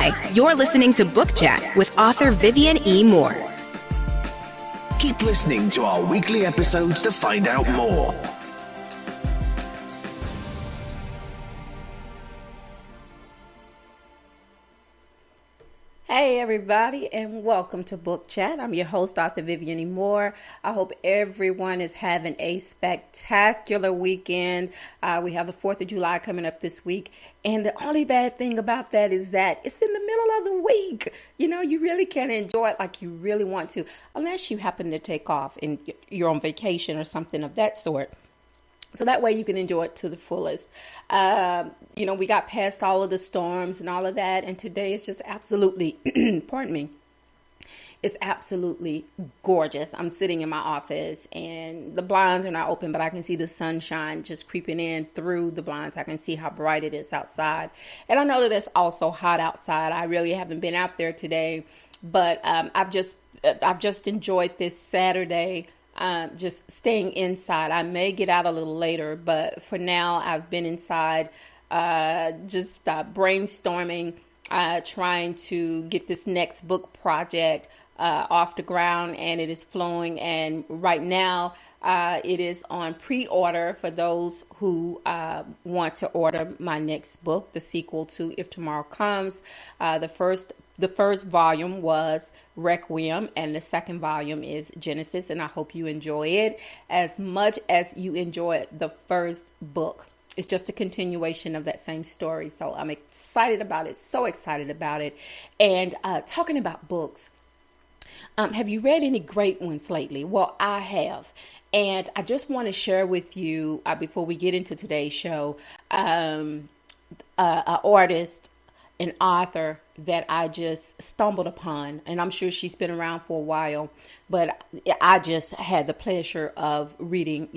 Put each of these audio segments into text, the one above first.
Hi, you're listening to Book Chat with author Vivian E. Moore. Keep listening to our weekly episodes to find out more. Hey everybody, and welcome to Book Chat. I'm your host, Author Vivian E. Moore. I hope everyone is having a spectacular weekend. We have the 4th of July coming up this week, and the only bad thing about that is that it's in the middle of the week. You know, you really can't enjoy it like you really want to, unless you happen to take off and you're on vacation or something of that sort. So that way you can enjoy it to the fullest. We got past all of the storms and all of that. And today is just absolutely, pardon me, it's absolutely gorgeous. I'm sitting in my office and the blinds are not open, but I can see the sunshine just creeping in through the blinds. I can see how bright it is outside. And I know that it's also hot outside. I really haven't been out there today, but I've just enjoyed this Saturday. Just staying inside. I may get out a little later, but for now I've been inside just brainstorming, trying to get this next book project off the ground, and it is flowing. And right now it is on pre-order for those who want to order my next book, the sequel to If Tomorrow Comes. The first volume was Requiem, and the second volume is Genesis, and I hope you enjoy it as much as you enjoyed the first book. It's just a continuation of that same story, so I'm excited about it, so excited about it. And talking about books, have you read any great ones lately? Well, I have, and I just want to share with you, before we get into today's show, an artist, an author that I just stumbled upon, and I'm sure she's been around for a while, but I just had the pleasure of reading,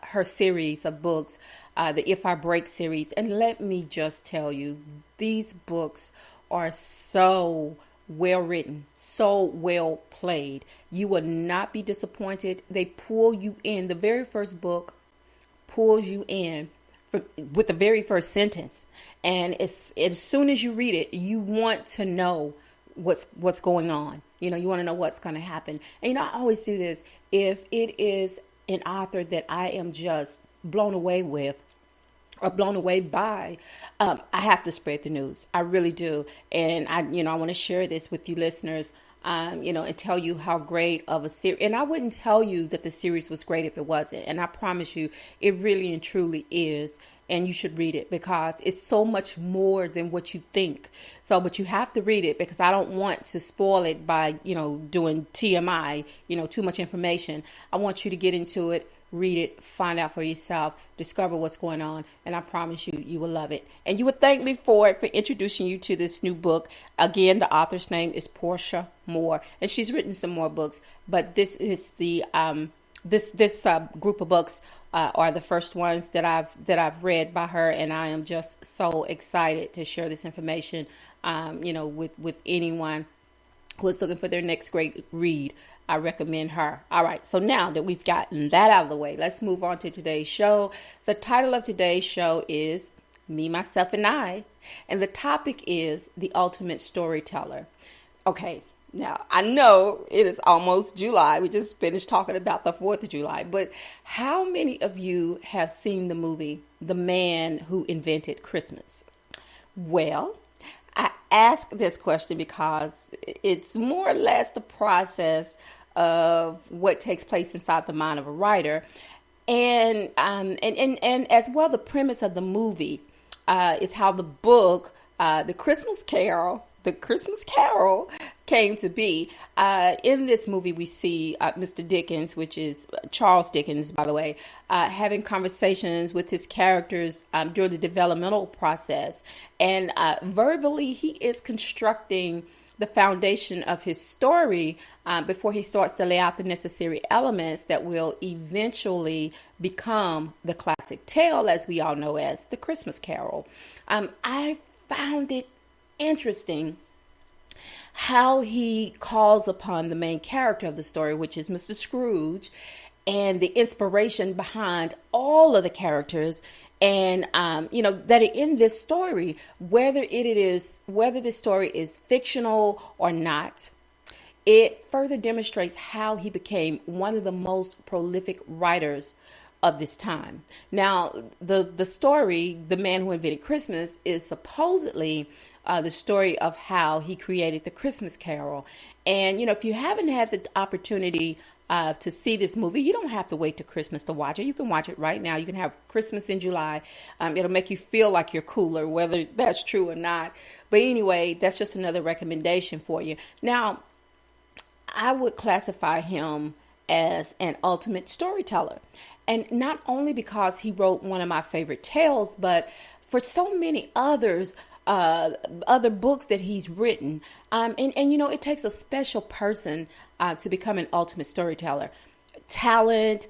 her series of books, the If I Break series. And let me just tell you, these books are so well written, so well played. You will not be disappointed. They pull you in. The very first book pulls you in with the very first sentence. And as soon as you read it, you want to know what's going on. You want to know what's going to happen. And I always do this. If it is an author that I am just blown away with or blown away by, I have to spread the news. I really do. And I want to share this with you listeners, and tell you how great of a series. And I wouldn't tell you that the series was great if it wasn't. And I promise you, it really and truly is. And you should read it because it's so much more than what you think. But you have to read it because I don't want to spoil it by, doing TMI, too much information. I want you to get into it, read it, find out for yourself, discover what's going on. And I promise you, you will love it. And you would thank me for introducing you to this new book. Again, the author's name is Portia Moore, and she's written some more books. But this is the this group of books are the first ones that I've read by her, and I am just so excited to share this information, with anyone who is looking for their next great read. I recommend her. All right, so now that we've gotten that out of the way, let's move on to today's show. The title of today's show is Me, Myself, and I, and the topic is the ultimate storyteller. Okay. Now, I know it is almost July. We just finished talking about the 4th of July. But how many of you have seen the movie, The Man Who Invented Christmas? Well, I ask this question because it's more or less the process of what takes place inside the mind of a writer. And as well, the premise of the movie is how the book, The Christmas Carol, came to be. In this movie, we see Mr. Dickens, which is Charles Dickens, by the way, having conversations with his characters during the developmental process. And verbally, he is constructing the foundation of his story before he starts to lay out the necessary elements that will eventually become the classic tale, as we all know as The Christmas Carol. I found it interesting how he calls upon the main character of the story, which is Mr. Scrooge, and the inspiration behind all of the characters. And, that in this story, whether this story is fictional or not, it further demonstrates how he became one of the most prolific writers of this time. Now, the story, The Man Who Invented Christmas, is supposedly the story of how he created the Christmas Carol. And, if you haven't had the opportunity to see this movie, you don't have to wait till Christmas to watch it. You can watch it right now. You can have Christmas in July. It'll make you feel like you're cooler, whether that's true or not. But anyway, that's just another recommendation for you. Now, I would classify him as an ultimate storyteller. And not only because he wrote one of my favorite tales, but for so many others, other books that he's written. It takes a special person to become an ultimate storyteller. Talent,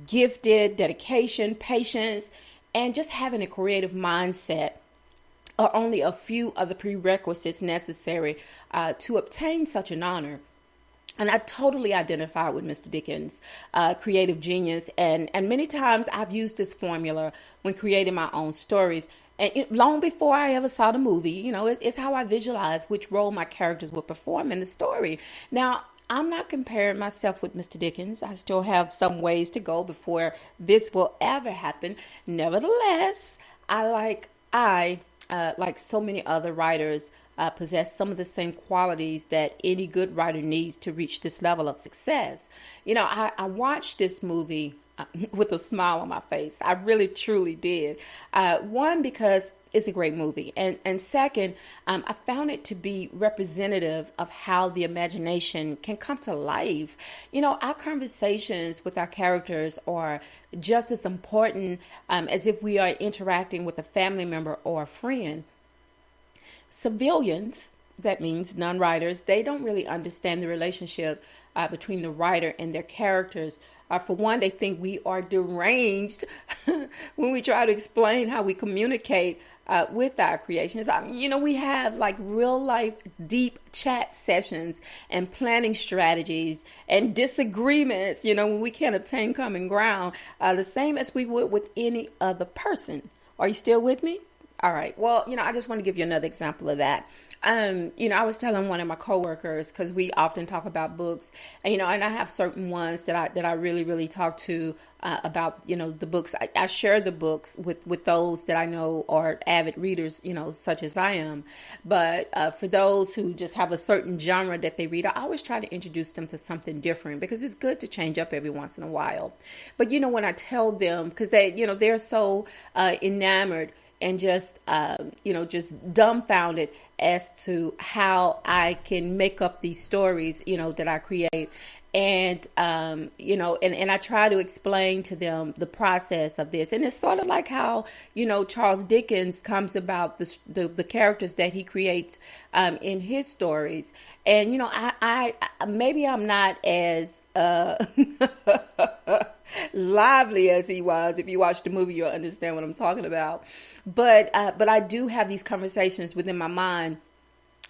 gifted, dedication, patience, and just having a creative mindset are only a few of the prerequisites necessary to obtain such an honor. And I totally identify with Mr. Dickens' creative genius. And many times I've used this formula when creating my own stories. And long before I ever saw the movie, it's how I visualize which role my characters would perform in the story. Now, I'm not comparing myself with Mr. Dickens. I still have some ways to go before this will ever happen. Nevertheless, like so many other writers, possess some of the same qualities that any good writer needs to reach this level of success. I watched this movie with a smile on my face. I really, truly did. One, because it's a great movie. And second, I found it to be representative of how the imagination can come to life. Our conversations with our characters are just as important as if we are interacting with a family member or a friend. Civilians, that means non-writers, they don't really understand the relationship between the writer and their characters. For one, they think we are deranged when we try to explain how we communicate with our creations. We have like real life deep chat sessions and planning strategies and disagreements, when we can't obtain common ground, the same as we would with any other person. Are you still with me? All right. Well, I just want to give you another example of that. I was telling one of my coworkers, because we often talk about books, and I have certain ones that I really, really talk to about, the books. I share the books with those that I know are avid readers, such as I am. But for those who just have a certain genre that they read, I always try to introduce them to something different, because it's good to change up every once in a while. But, when I tell them, because they're so enamored and just dumbfounded as to how I can make up these stories, that I create. And, and I try to explain to them the process of this. And it's sort of like how, Charles Dickens comes about the characters that he creates in his stories. And, I maybe I'm not as lively as he was. If you watch the movie, you'll understand what I'm talking about. But I do have these conversations within my mind,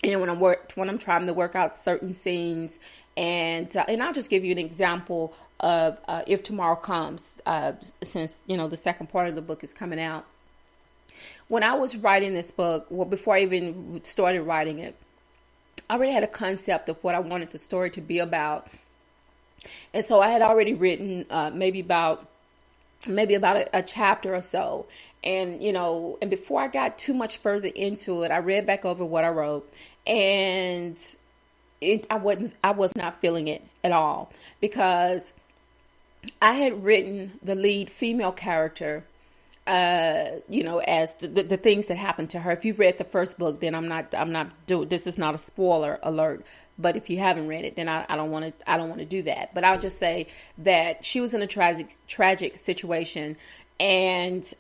when I'm trying to work out certain scenes. And I'll just give you an example of If Tomorrow Comes, since, the second part of the book is coming out. When I was writing this book, before I even started writing it, I already had a concept of what I wanted the story to be about. And so I had already written maybe about a chapter or so. And, and before I got too much further into it, I read back over what I wrote, and I was not feeling it at all, because I had written the lead female character, as the things that happened to her. If you've read the first book, then I'm not doing, this is not a spoiler alert. But if you haven't read it, then I don't want to do that. But I'll just say that she was in a tragic situation, and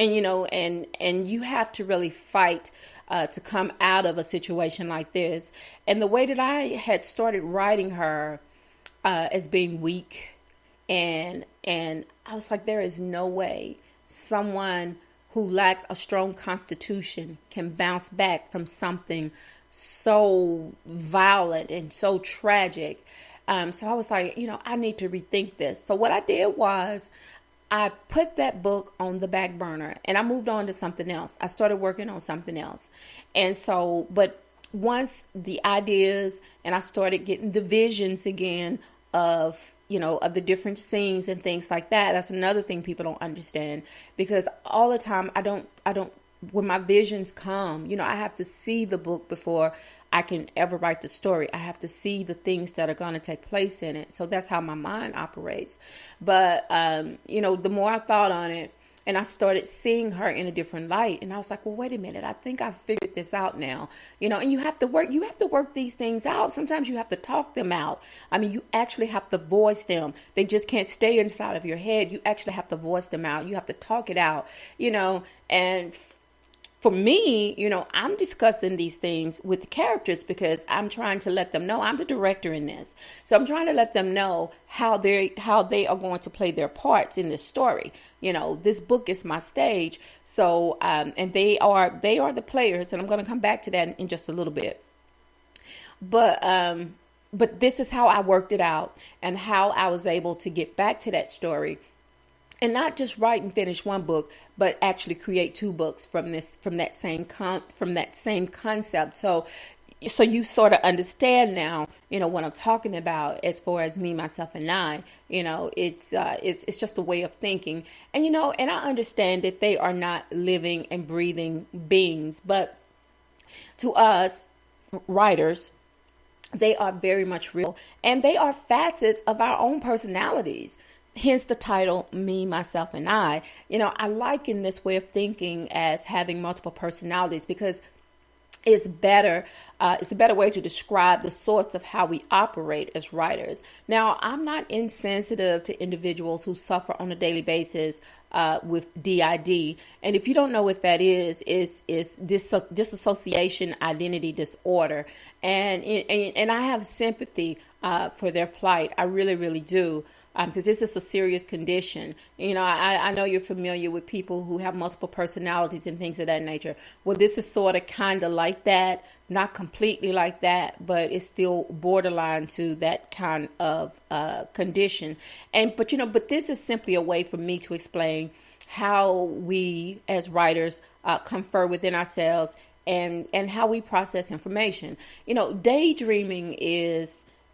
you have to really fight to come out of a situation like this. And the way that I had started writing her as being weak, and I was like, there is no way someone who lacks a strong constitution can bounce back from something so violent and so tragic. So I was like, I need to rethink this. So what I did was I put that book on the back burner and I moved on to something else. I started working on something else. And so, but once the ideas and I started getting the visions again of, of the different scenes and things like that, that's another thing people don't understand, because all the time when my visions come, I have to see the book before I can ever write the story. I have to see the things that are going to take place in it. So that's how my mind operates. But, the more I thought on it and I started seeing her in a different light, and I was like, well, wait a minute, I think I figured this out now, and you have to work these things out. Sometimes you have to talk them out. I mean, you actually have to voice them. They just can't stay inside of your head. You actually have to voice them out. You have to talk it out, and for me, I'm discussing these things with the characters because I'm trying to let them know I'm the director in this. So I'm trying to let them know how they are going to play their parts in this story. This book is my stage. So, and they are the players, and I'm going to come back to that in just a little bit. But this is how I worked it out and how I was able to get back to that story. And not just write and finish one book, but actually create two books from that same concept. So you sort of understand now, what I'm talking about as far as me, myself, and I. It's just a way of thinking, and and I understand that they are not living and breathing beings, but to us writers, they are very much real, and they are facets of our own personalities. Hence the title, Me, Myself, and I. I liken this way of thinking as having multiple personalities because it's better. It's a better way to describe the source of how we operate as writers. Now, I'm not insensitive to individuals who suffer on a daily basis with DID. And if you don't know what that is dissociation identity disorder. And I have sympathy for their plight. I really, really do. Because this is a serious condition. I know you're familiar with people who have multiple personalities and things of that nature. Well, this is sort of kind of like that, not completely like that, but it's still borderline to that kind of condition. But this is simply a way for me to explain how we as writers confer within ourselves and how we process information. Daydreaming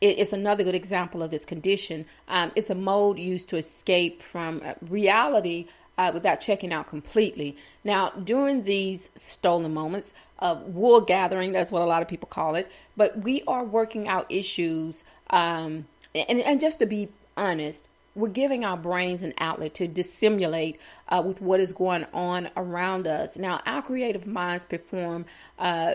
it's another good example of this condition. It's a mode used to escape from reality without checking out completely. Now, during these stolen moments of wool gathering, that's what a lot of people call it, but we are working out issues. And just to be honest, we're giving our brains an outlet to dissimulate with what is going on around us. Now, our creative minds perform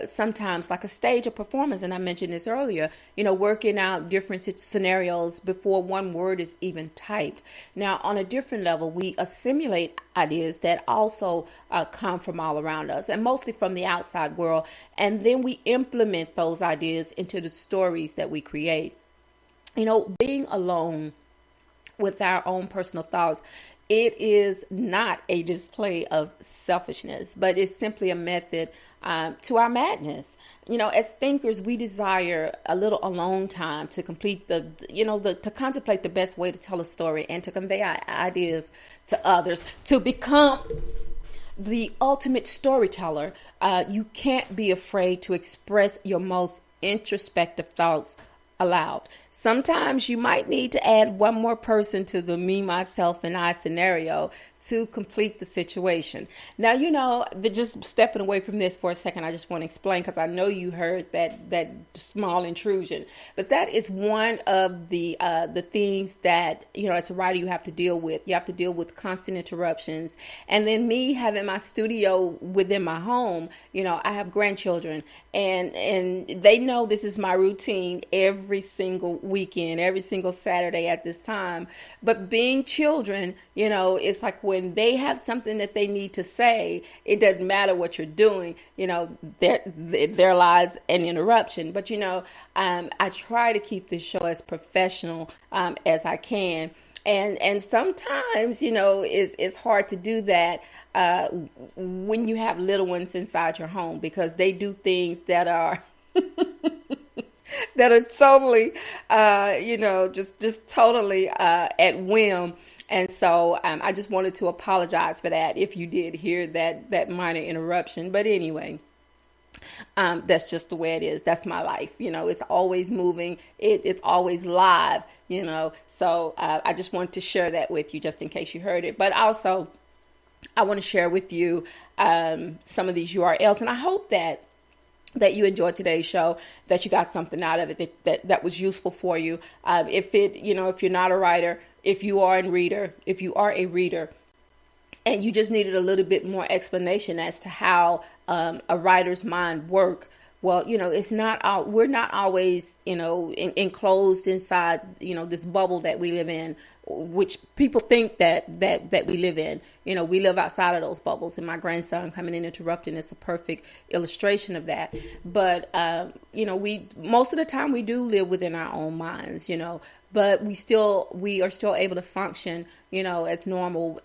sometimes like a stage of performance, and I mentioned this earlier, working out different scenarios before one word is even typed. Now, on a different level, we assimilate ideas that also come from all around us, and mostly from the outside world, and then we implement those ideas into the stories that we create. Being alone with our own personal thoughts, it is not a display of selfishness, but it's simply a method to our madness. As thinkers, we desire a little alone time to complete to contemplate the best way to tell a story and to convey our ideas to others, to become the ultimate storyteller. You can't be afraid to express your most introspective thoughts aloud. Sometimes you might need to add one more person to the me, myself, and I scenario to complete the situation. Now, just stepping away from this for a second, I just want to explain, because I know you heard that small intrusion, but that is one of the things that, as a writer, you have to deal with. You have to deal with constant interruptions. And then me having my studio within my home, I have grandchildren, and they know this is my routine every single weekend, every single Saturday at this time. But being children, it's like when they have something that they need to say, it doesn't matter what you're doing, there lies an interruption. But, I try to keep this show as professional as I can. And sometimes, it's hard to do that when you have little ones inside your home, because they do things that are that are totally, just totally at whim. And so I just wanted to apologize for that if you did hear that minor interruption. But anyway, that's just the way it is. That's my life. It's always moving. It's always live, So I just wanted to share that with you just in case you heard it. But also, I want to share with you some of these URLs. And I hope that you enjoyed today's show, that you got something out of it that was useful for you. If you're not a writer, if you are a reader, and you just needed a little bit more explanation as to how a writer's mind works. Well, it's not. We're not always, enclosed inside, this bubble that we live in, which people think that we live in. We live outside of those bubbles. And my grandson coming in interrupting is a perfect illustration of that. But we most of the time we do live within our own minds. But we are still able to function, as normal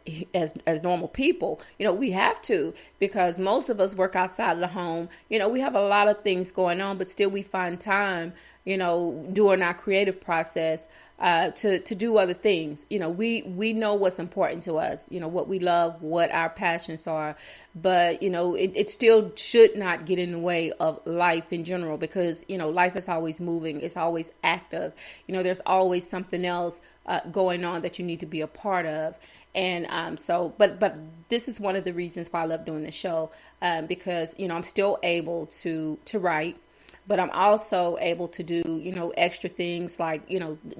people. We have to, because most of us work outside of the home. We have a lot of things going on, but still we find time, during our creative process, to do other things. We know what's important to us, what we love, what our passions are, but, it still should not get in the way of life in general, because, life is always moving. It's always active. There's always something else going on that you need to be a part of. And but this is one of the reasons why I love doing the show, because, I'm still able to write. But I'm also able to do, extra things like,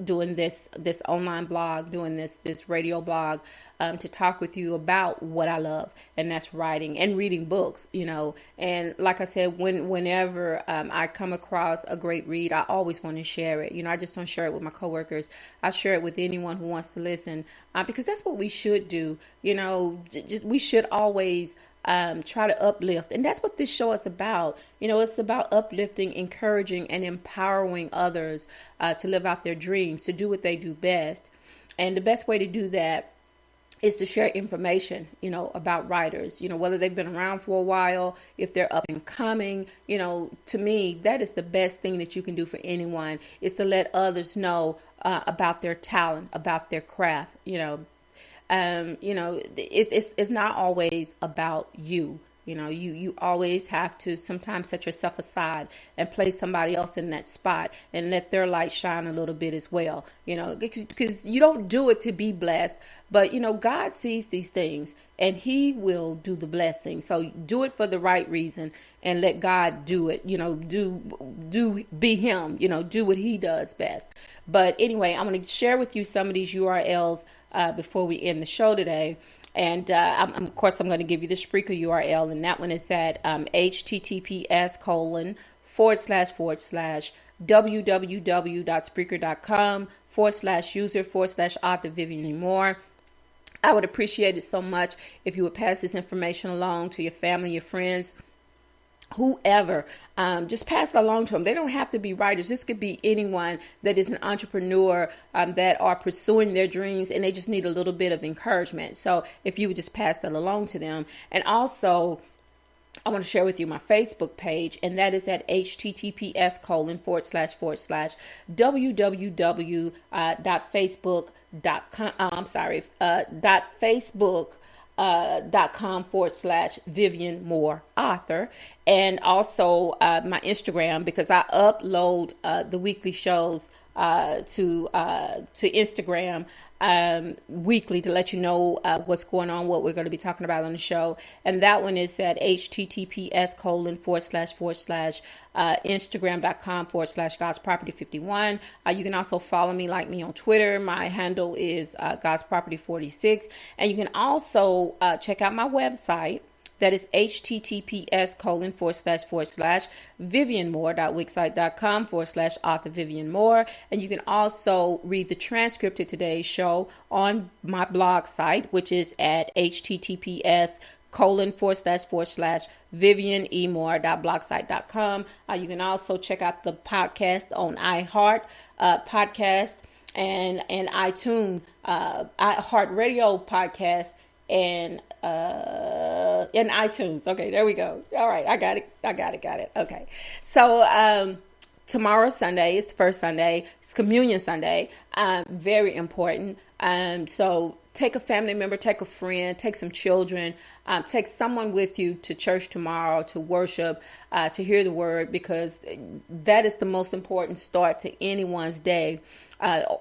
doing this online blog, doing this radio blog, to talk with you about what I love. And that's writing and reading books, And like I said, whenever I come across a great read, I always want to share it. I just don't share it with my coworkers. I share it with anyone who wants to listen, because that's what we should do. We should always try to uplift. And that's what this show is about. It's about uplifting, encouraging, and empowering others to live out their dreams, to do what they do best. And the best way to do that is to share information, about writers, whether they've been around for a while, if they're up and coming. To me, that is the best thing that you can do for anyone, is to let others know about their talent, about their craft. It's not always about you. You always have to sometimes set yourself aside and place somebody else in that spot and let their light shine a little bit as well. Because you don't do it to be blessed, but God sees these things and He will do the blessing. So do it for the right reason and let God do it. Be Him. Do what He does best. But anyway, I'm going to share with you some of these URLs before we end the show today. And of course, I'm going to give you the Spreaker URL, and that one is at https://www.spreaker.com/user/author Vivian Moore. I would appreciate it so much if you would pass this information along to your family, your friends, whoever. Just pass it along to them. They don't have to be writers. This could be anyone that is an entrepreneur, that are pursuing their dreams, and they just need a little bit of encouragement. So if you would just pass that along to them. And also, I want to share with you my Facebook page, and that is at https://www.facebook.com/Vivian Moore author. And also my Instagram, because I upload the weekly shows to Instagram weekly, to let you know what's going on, what we're going to be talking about on the show. And that one is at https://Instagram.com/God's Property 51. You can also follow me, like me on Twitter. My handle is God's Property 46. And you can also check out my website. That is https://vivianmoore.wixsite.com/author Vivian Moore. And you can also read the transcript of today's show on my blog site, which is at https://vivianemore.blogspot.com. You can also check out the podcast on iHeart podcast and iTunes, iHeart Radio podcast, and iTunes. Okay, there we go. All right, I got it. Okay. So tomorrow's Sunday. It's the first Sunday. It's Communion Sunday. Very important. So take a family member, take a friend, take some children, take someone with you to church tomorrow to worship, to hear the word, because that is the most important start to anyone's day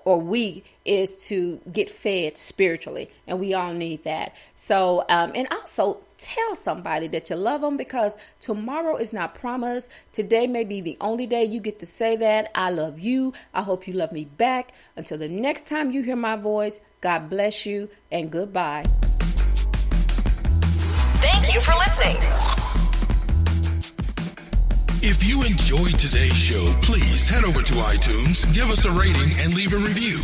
or week, is to get fed spiritually. And we all need that. So, and also tell somebody that you love them, because tomorrow is not promised. Today may be the only day you get to say that. I love you. I hope you love me back. Until the next time you hear my voice, God bless you and goodbye. Thank you for listening. If you enjoyed today's show, please head over to iTunes, give us a rating, and leave a review.